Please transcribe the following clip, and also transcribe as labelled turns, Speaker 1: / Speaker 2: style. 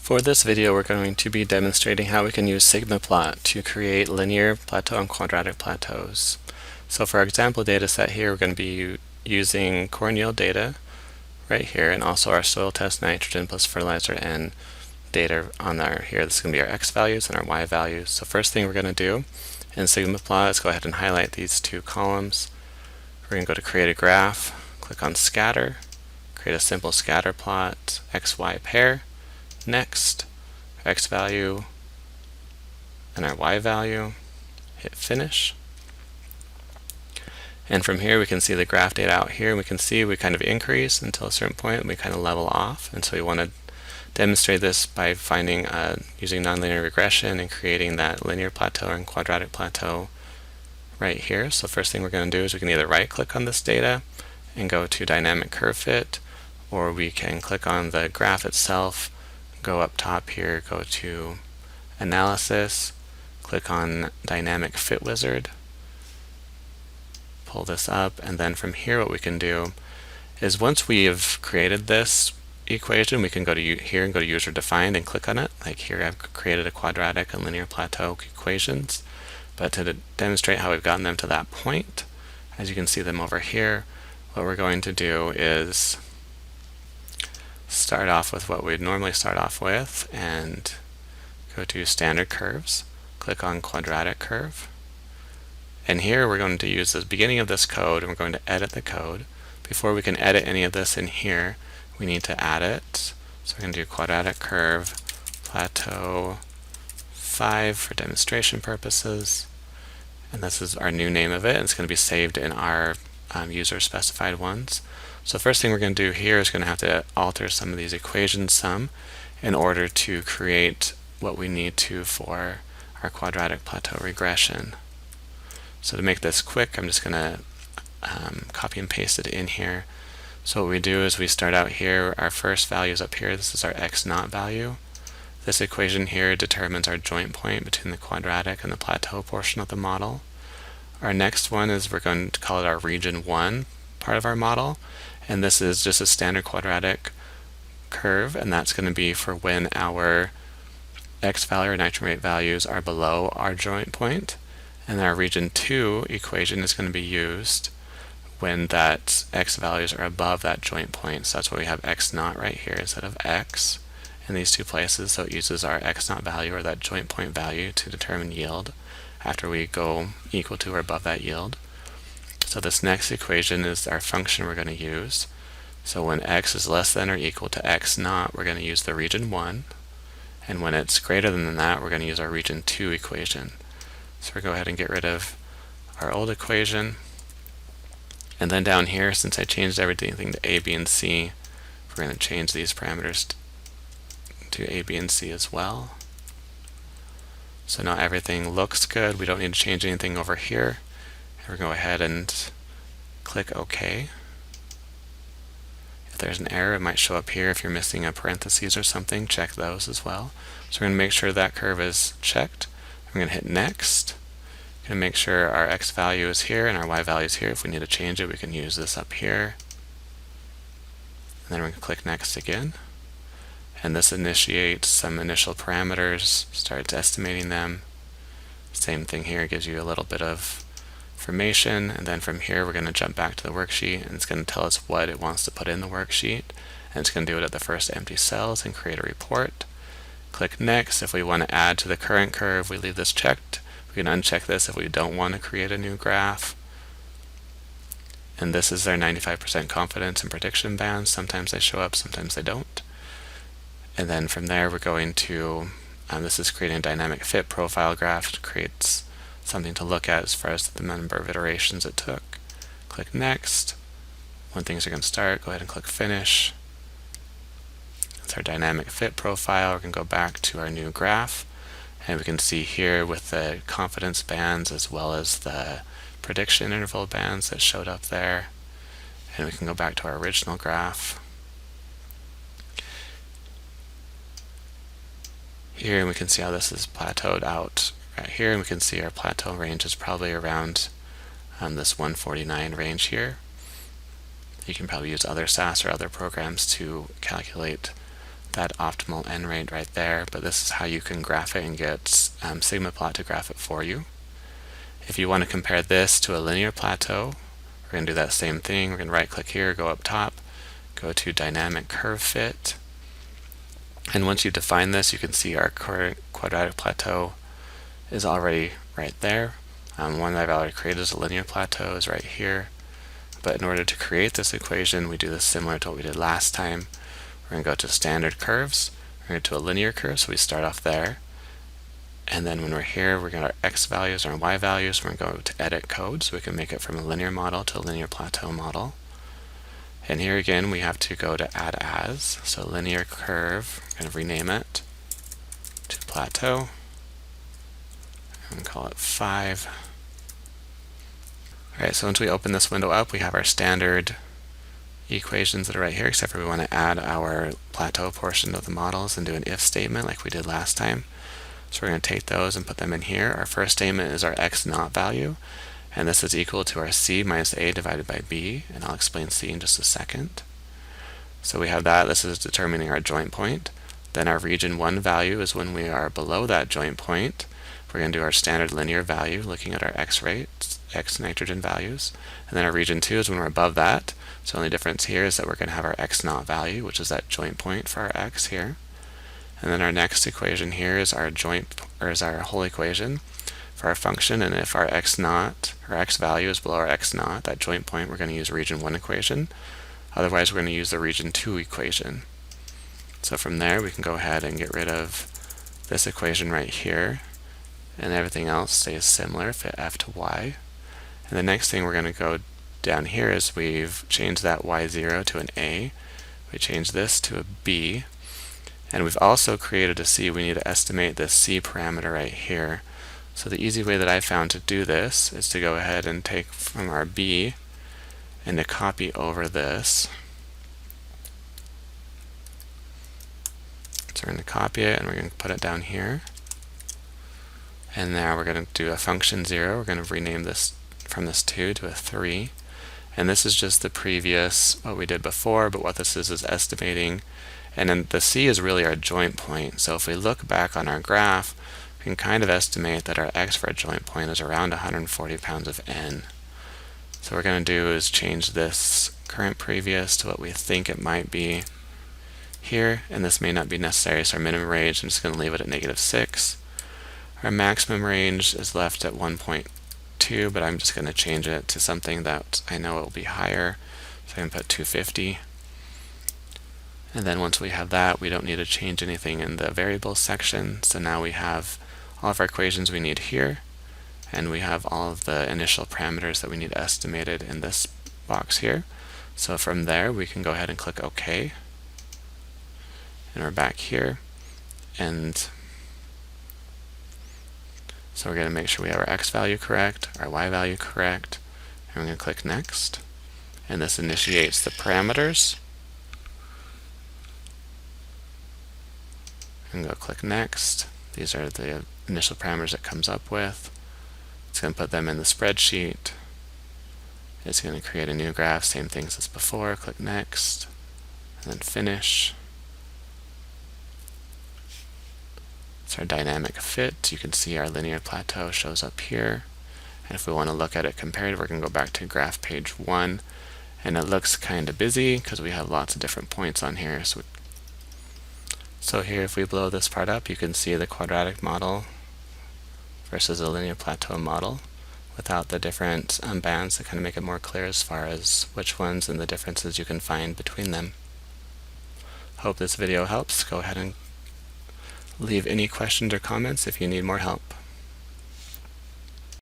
Speaker 1: For this video, we're going to be demonstrating how we can use Sigmaplot to create linear plateau and quadratic plateaus. So for our example data set here, we're going to be using corn yield data right here, and also our soil test nitrogen plus fertilizer and data on our here. This is going to be our x values and our y values. So first thing we're going to do in Sigmaplot is go ahead and highlight these two columns. We're going to go to create a graph, click on scatter, create a simple scatter plot, x-y pair. Next, x value and our y value, hit finish. And from here we can see the graph data out here. We can see we kind of increase until a certain point and we kind of level off. And so we want to demonstrate this by finding using nonlinear regression and creating that linear plateau and quadratic plateau right here. So first thing we're going to do is we can either right click on this data and go to dynamic curve fit, or we can click on the graph itself, go up top here, go to analysis, click on dynamic fit wizard, pull this up, and then from here what we can do is once we have created this equation, we can go to here and go to user defined and click on it. Like here I've created a quadratic and linear plateau equations, but to demonstrate how we've gotten them to that point, as you can see them over here, what we're going to do is start off with what we'd normally start off with and go to standard curves, click on quadratic curve, and here we're going to use the beginning of this code and we're going to edit the code. Before we can edit any of this in here, we need to add it. So we're going to do quadratic curve plateau 5 for demonstration purposes, and this is our new name of it, and it's going to be saved in our user specified ones. So first thing we're going to do here is going to have to alter some of these equations some in order to create what we need to for our quadratic plateau regression. So to make this quick, I'm just going to copy and paste it in here. So what we do is we start out here, our first value is up here, this is our x naught value. This equation here determines our joint point between the quadratic and the plateau portion of the model. Our next one is we're going to call it our region 1 part of our model, and this is just a standard quadratic curve, and that's going to be for when our x value or nitrogen rate values are below our joint point, and our region 2 equation is going to be used when that x values are above that joint point. So that's why we have x naught right here instead of x in these two places. So it uses our x naught value or that joint point value to determine yield after we go equal to or above that yield. So this next equation is our function we're going to use. So when x is less than or equal to x naught, we're going to use the region 1, and when it's greater than that, we're going to use our region 2 equation. So we'll go ahead and get rid of our old equation, and then down here, since I changed everything to a, b, and c, we're going to change these parameters to a, b, and c as well. So now everything looks good. We don't need to change anything over here. And we're going to go ahead and click OK. If there's an error, it might show up here. If you're missing a parentheses or something, check those as well. So we're going to make sure that curve is checked. We're going to hit next. We're going to make sure our x value is here and our y value is here. If we need to change it, we can use this up here. And then we're going to click next again. And this initiates some initial parameters, starts estimating them. Same thing here, it gives you a little bit of information, and then from here we're going to jump back to the worksheet, and it's going to tell us what it wants to put in the worksheet, and it's going to do it at the first empty cells and create a report. Click next. If we want to add to the current curve, we leave this checked. We can uncheck this if we don't want to create a new graph. And this is our 95% confidence and prediction bands. Sometimes they show up, sometimes they don't. And then from there we're going to, this is creating a dynamic fit profile graph. It creates something to look at as far as the number of iterations it took. Click next. When things are going to start, go ahead and click finish. That's our dynamic fit profile. We're going to go back to our new graph, and we can see here with the confidence bands as well as the prediction interval bands that showed up there. And we can go back to our original graph. Here, and we can see how this is plateaued out right here, and we can see our plateau range is probably around this 149 range here. You can probably use other SAS or other programs to calculate that optimal n rate right there, but this is how you can graph it and get Sigmaplot to graph it for you. If you want to compare this to a linear plateau, we're going to do that same thing. We're going to right click here, go up top, go to Dynamic Curve Fit. And once you define this, you can see our current quadratic plateau is already right there. One that I've already created is a linear plateau is right here. But in order to create this equation, we do this similar to what we did last time. We're going to go to Standard Curves. We're going to go to a linear curve, so we start off there. And then when we're here, we're going to our x values or y values. We're going to go to Edit Code, so we can make it from a linear model to a linear plateau model. And here again, we have to go to Add As. So linear curve, we're going to rename it to plateau. And call it 5. Alright, so once we open this window up, we have our standard equations that are right here, except for we want to add our plateau portion of the models and do an if statement like we did last time. So we're going to take those and put them in here. Our first statement is our x naught value, and this is equal to our c minus a divided by b, and I'll explain c in just a second. So we have that. This is determining our joint point. Then our region 1 value is when we are below that joint point. We're going to do our standard linear value, looking at our x rates, x nitrogen values. And then our region 2 is when we're above that. So the only difference here is that we're going to have our x naught value, which is that joint point for our x here. And then our next equation here is our our whole equation for our function. And if our x naught, or x value is below our x naught, that joint point, we're going to use region 1 equation. Otherwise, we're going to use the region 2 equation. So from there, we can go ahead and get rid of this equation right here. And everything else stays similar, fit f to y. And the next thing we're going to go down here is we've changed that y0 to an a. We changed this to a b. And we've also created a c. We need to estimate this c parameter right here. So the easy way that I found to do this is to go ahead and take from our b and to copy over this. So we're going to copy it and we're going to put it down here. And now we're going to do a function 0. We're going to rename this from this 2 to a 3. And this is just the previous, what we did before, but what this is estimating. And then the c is really our joint point. So if we look back on our graph, we can kind of estimate that our x for our joint point is around 140 pounds of n. So what we're going to do is change this current previous to what we think it might be here. And this may not be necessary, so our minimum range, I'm just going to leave it at -6. Our maximum range is left at 1.2, but I'm just going to change it to something that I know it will be higher. So I can put 250. And then once we have that, we don't need to change anything in the variables section. So now we have all of our equations we need here, and we have all of the initial parameters that we need estimated in this box here. So from there, we can go ahead and click OK. And we're back here. And so we're going to make sure we have our x value correct, our y value correct, and we're going to click Next. And this initiates the parameters. And go click Next. These are the initial parameters it comes up with. It's going to put them in the spreadsheet. It's going to create a new graph, same things as before. Click Next, and then Finish. It's our dynamic fit. You can see our linear plateau shows up here. And if we want to look at it compared, we're going to go back to graph page 1. And it looks kind of busy because we have lots of different points on here. So here, if we blow this part up, you can see the quadratic model versus a linear plateau model without the different bands that kind of make it more clear as far as which ones and the differences you can find between them. Hope this video helps. Go ahead and leave any questions or comments if you need more help.